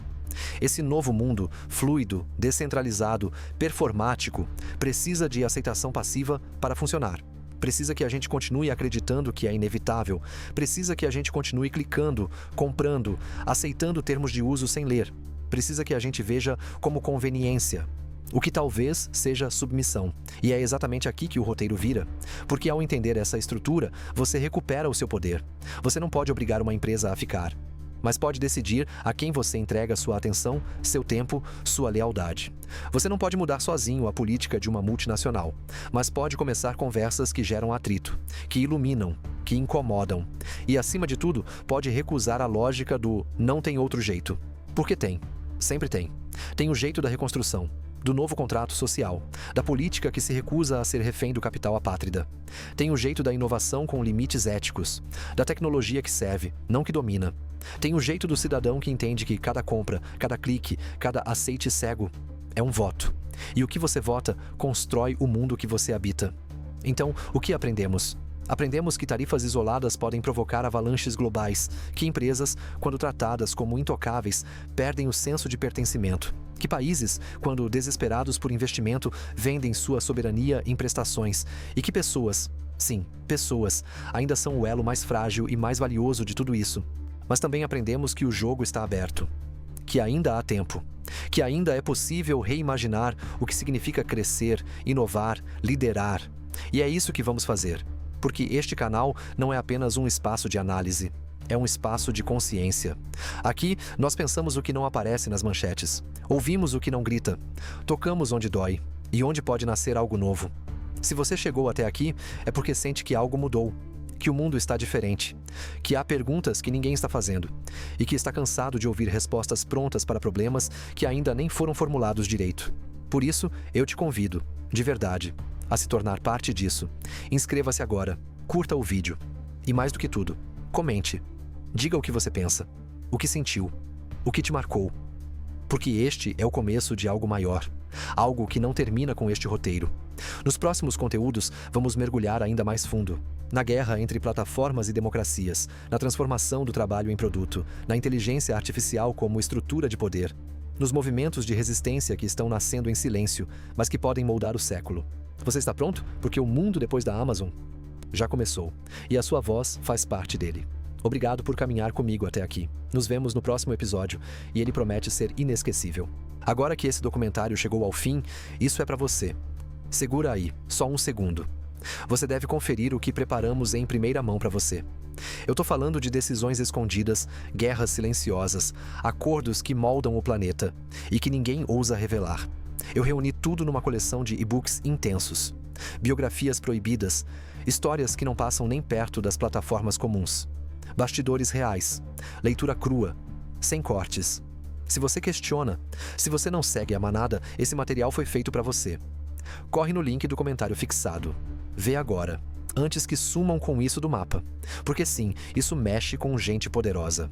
Esse novo mundo, fluido, descentralizado, performático, precisa de aceitação passiva para funcionar. Precisa que a gente continue acreditando que é inevitável. Precisa que a gente continue clicando, comprando, aceitando termos de uso sem ler. Precisa que a gente veja como conveniência, o que talvez seja submissão. E é exatamente aqui que o roteiro vira. Porque ao entender essa estrutura, você recupera o seu poder. Você não pode obrigar uma empresa a ficar, mas pode decidir a quem você entrega sua atenção, seu tempo, sua lealdade. Você não pode mudar sozinho a política de uma multinacional, mas pode começar conversas que geram atrito, que iluminam, que incomodam. E, acima de tudo, pode recusar a lógica do não tem outro jeito. Porque tem. Sempre tem. Tem o jeito da reconstrução, do novo contrato social, da política que se recusa a ser refém do capital apátrida. Tem o jeito da inovação com limites éticos, da tecnologia que serve, não que domina. Tem o jeito do cidadão que entende que cada compra, cada clique, cada aceite cego é um voto. E o que você vota constrói o mundo que você habita. Então, o que aprendemos? Aprendemos que tarifas isoladas podem provocar avalanches globais, que empresas, quando tratadas como intocáveis, perdem o senso de pertencimento, que países, quando desesperados por investimento, vendem sua soberania em prestações, e que pessoas, sim, pessoas, ainda são o elo mais frágil e mais valioso de tudo isso. Mas também aprendemos que o jogo está aberto, que ainda há tempo, que ainda é possível reimaginar o que significa crescer, inovar, liderar. E é isso que vamos fazer. Porque este canal não é apenas um espaço de análise, é um espaço de consciência. Aqui, nós pensamos o que não aparece nas manchetes, ouvimos o que não grita, tocamos onde dói e onde pode nascer algo novo. Se você chegou até aqui, é porque sente que algo mudou, que o mundo está diferente, que há perguntas que ninguém está fazendo e que está cansado de ouvir respostas prontas para problemas que ainda nem foram formulados direito. Por isso, eu te convido, de verdade, a se tornar parte disso. Inscreva-se agora, curta o vídeo e, mais do que tudo, comente. Diga o que você pensa, o que sentiu, o que te marcou. Porque este é o começo de algo maior, algo que não termina com este roteiro. Nos próximos conteúdos, vamos mergulhar ainda mais fundo. Na guerra entre plataformas e democracias, na transformação do trabalho em produto, na inteligência artificial como estrutura de poder, nos movimentos de resistência que estão nascendo em silêncio, mas que podem moldar o século. Você está pronto? Porque o mundo depois da Amazon já começou, e a sua voz faz parte dele. Obrigado por caminhar comigo até aqui. Nos vemos no próximo episódio, e ele promete ser inesquecível. Agora que esse documentário chegou ao fim, isso é para você. Segura aí, só um segundo. Você deve conferir o que preparamos em primeira mão para você. Eu tô falando de decisões escondidas, guerras silenciosas, acordos que moldam o planeta e que ninguém ousa revelar. Eu reuni tudo numa coleção de e-books intensos. Biografias proibidas, histórias que não passam nem perto das plataformas comuns. Bastidores reais, leitura crua, sem cortes. Se você questiona, se você não segue a manada, esse material foi feito para você. Corre no link do comentário fixado. Vê agora, antes que sumam com isso do mapa. Porque sim, isso mexe com gente poderosa.